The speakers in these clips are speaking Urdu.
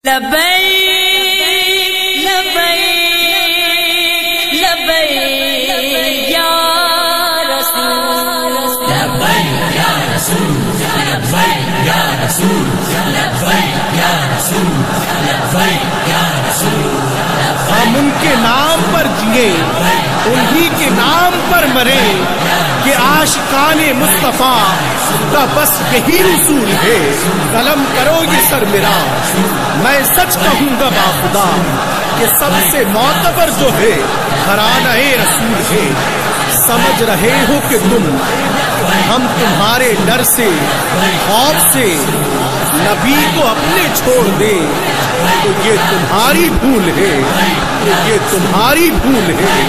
لبیک لبیک لبیک یا رسول لبیک یا رسول لبیک یا رسول لبیک یا رسول لبیک یا رسول ہم ان کے نام پر جیے انہی کے نام پر مرے کہ عاشقان مصطفیٰ کا بس یہی رسول ہے. قلم کرو یہ سر میرا میں سچ کہوں گا باخدا کہ سب سے معتبر جو ہے گھرانہ رسول ہے. سمجھ رہے ہو کہ تم ہم تمہارے ڈر سے خوف سے نبی کو اپنے چھوڑ دیں تو یہ تمہاری بھول ہے یہ تمہاری بھول ہے.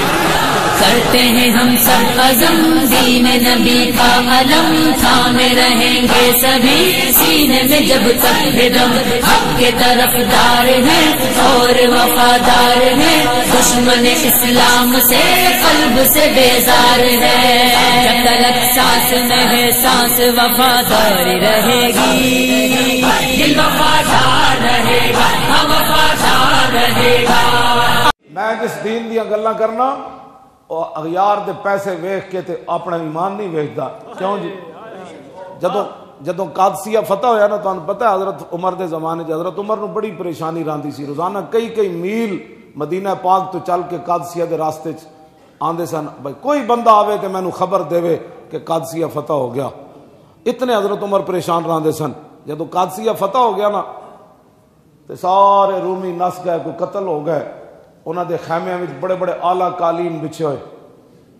کرتے ہیں ہم سب عزم دین نبی کا علم تھامے رہیں گے سبھی سینے میں جب تک ہے دم. حق کے طرفدار ہیں اور وفادار ہیں دشمن اسلام سے قلب سے بیزار ہے. جب تک سانس میں ہے سانس وفادار رہے گی دل وفادار رہے گا وفادار رہے گا. میں جس دین دیا گلاں کرنا اور اغیار دے پیسے ویکھ کے تے اپنا ایمان نہیں ویکھدا. کیوں جی جدوں قادسیہ فتح ہویا نا تانوں پتہ ہے حضرت عمر دے زمانے چ حضرت عمر نو بڑی پریشانی راندی سی. روزانہ کئی میل مدینہ پاک تو چل کے قادسیہ دے راستے چ آندے سن بھائی کوئی بندہ آوے تے مینوں خبر دیوے کہ قادسیہ فتح ہو گیا. اتنے حضرت عمر پریشان راندے سن. جدوں قادسیہ فتح ہو گیا نا تے سارے رومی نس گئے کوئی قتل ہو گئے. انہاں دے خیمیاں وچ بڑے بڑے اعلیٰ قالین بچھے ہوئے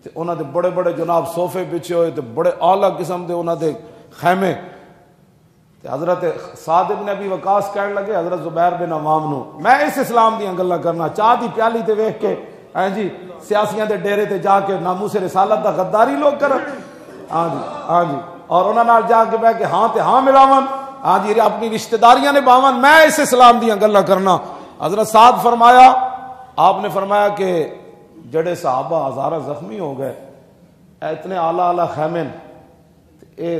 تے انہاں دے بڑے بڑے جناب صوفے بچھے ہوئے تے بڑے اعلیٰ قسم دے انہاں دے خیمے. تے حضرت سعد بن ابی وقاص کہنے لگے حضرت زبیر بن عوام نو میں اس اسلام دیاں گلاں کرنا چاہ دی پیالی تے ویکھ کے جی سیاسیاں دے ڈیرے تے جا کے ناموس رسالت دا غداری لوگ کرن. ہاں جی اور انہاں نال جا کے بیٹھ کے ہاں تے ہاں ملاون جی اپنی رشتہ داریاں نبھاون. میں اس اسلام دیاں گلاں کرنا. حضرت سعد فرمایا آپ نے فرمایا کہ جڑے صحابہ ہزارہ زخمی ہو گئے اتنے اعلیٰ خیمے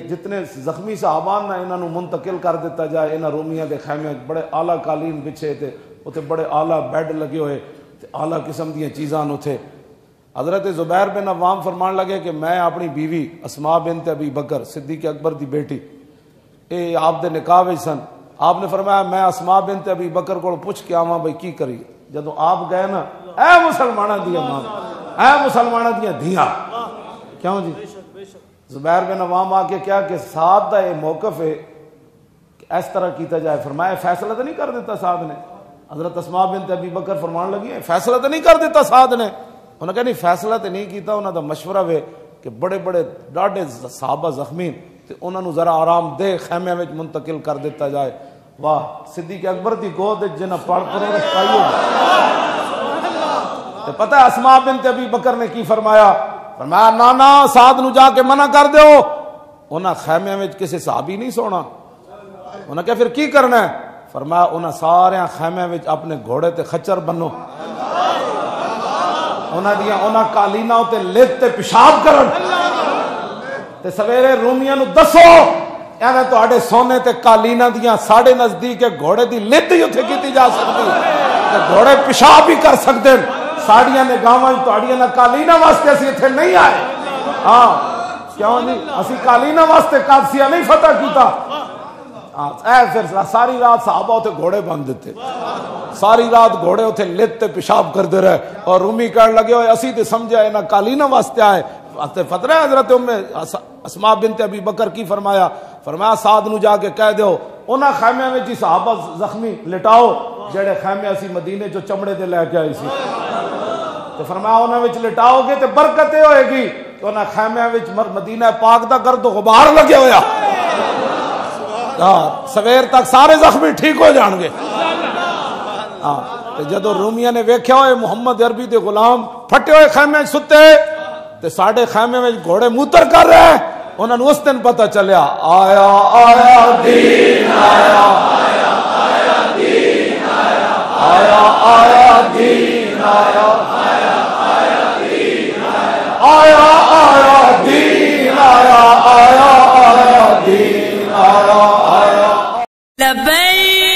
جتنے زخمی صحابان نہ انہوں نے منتقل کر دیتا جائے. انہاں رومیاں دے خیمے بڑے اعلیٰ قالین بچھے تھے اتنے بڑے اعلیٰ بیڈ لگے ہوئے اعلیٰ قسم دیاں چیزاں اتنے. حضرت زبیر بن عوام فرمان لگے کہ میں اپنی بیوی اسماء بنت ابی بکر صدیق اکبر دی بیٹی اے آپ دے نکاح وچ سن. آپ نے فرمایا میں اسماء بنت ابی بکر کو پوچھ کے آواں بھائی کی کری. جدو آپ گئے نا اے مسلمانہ دیا ماں اے مسلمانہ دیا دیا کیوں جی زبیر بن عوام آ کے کیا کہ سعد دا یہ موقف ہے کہ اس طرح کیتا جائے. فرمایا فیصلہ تو نہیں کر دیتا سعد نے. حضرت اسماء بنت ابی بکر فرمان لگی ہے فیصلہ تو نہیں کر دیتا سعد نے. انہوں نے کہا نہیں فیصلہ تو نہیں کیتا. انہوں دا مشورہ ہوئے کہ بڑے بڑے ڈاڈے صحابہ زخمی تے انہوں نے ذرا آرام دے خیمے میں منتقل کر دیتا جائے. واہ صدیق اکبر دی گود جنہ پڑھ کرو رکھائیو. پتہ ہے اسماء بنت ابی بکر نے کی فرمایا نانا سعد نو جا کے منع کر دیو. انہاں خیمے میں کسی صحابی نہیں سونا. انہاں کہا پھر کی کرنا ہے. فرمایا انہاں سارے خیمے میں اپنے گھوڑے تے خچر بنو انہاں قالیناں تے لت تے پیشاب کرن تے سویرے رومیاں نو دسو ایویں تہاڈے سونے تے قالیناں دیاں ساڈے نزدیک گھوڑے دی لت ہی اوتھے کیتی جا سکدی تے گھوڑے پیشاب بھی کر سکدے. ساڑیاں نے گاواں تہاڈیاں نہ قالیناں واسطے اسی ایتھے نہیں آئے. ہاں کیوں نہیں اسی قالیناں واسطے قادسیہ نہیں فتح کیتا. اے پھر ساری رات صحابہ اوتھے گھوڑے بن دیتے ساری رات گھوڑے اوتھے لت تے پیشاب کردے رہے اور رومی کہنے لگے ہوئے اسی تے سمجھا انہاں قالیناں واسطے آئے. فترہ حضرت اسماء بنت ابی بکر کی فرمایا سعد نو جا کے کہہ دیو انہاں خیمے میں جی صحابہ زخمی لٹاؤ جڑے خیمے اسی مدینے جو چمڑے دے لے کے آئی سی. تو فرمایا انہاں وچ لٹاؤ گے تے برکت ہوئے گی. تو انہاں خیمے وچ مدینہ پاک دا گرد و غبار لگے ہویا سویر تک سارے زخمی ٹھیک ہو جان گے. جدو رومیاں نے ویکھیا ہوئے محمد عربی دے غلام پھٹے ہوئے خیمے ستے تے ساڈے خیمے میں گھوڑے موتر کر رہے ہیں. انہوں نے اس دن پتہ چلیا آیا آیا دین آیا آیا آیا دین آیا آیا آیا دین آیا آیا آیا دین آیا آیا دین آیا آیا آیا دین آیا آیا. لبیک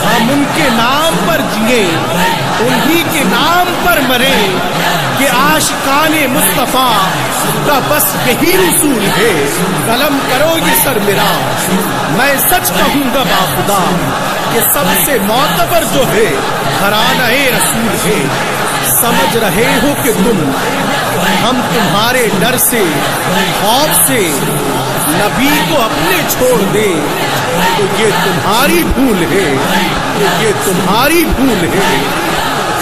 ہم ان کے نام پر جیے انہی کے نام پر مرے کہ عاشقان مصطفیٰ کا بس یہی اصول ہے. قلم کرو یہ سر میرا میں سچ کہوں گا باخدا کہ سب سے معتبر جو ہے گھرانہ رسول ہے. سمجھ رہے ہو کہ تم ہم تمہارے ڈر سے خوف سے نبی کو اپنے چھوڑ دیں تو یہ تمہاری بھول ہے, تو یہ تمہاری بھول ہے.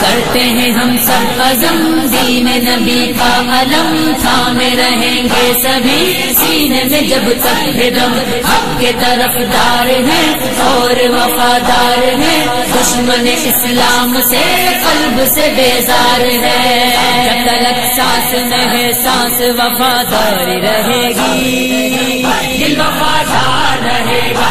کرتے ہیں ہم سب عزم دین نبی کا علم تھامے رہیں گے سبھی سینے میں جب تک ہے دم. حق کے طرفدار ہیں اور وفادار ہیں, دشمن اسلام سے قلب سے بیزار ہے. جب تلک سانس میں ہے سانس وفادار رہے گی, دل وفادار رہے گا.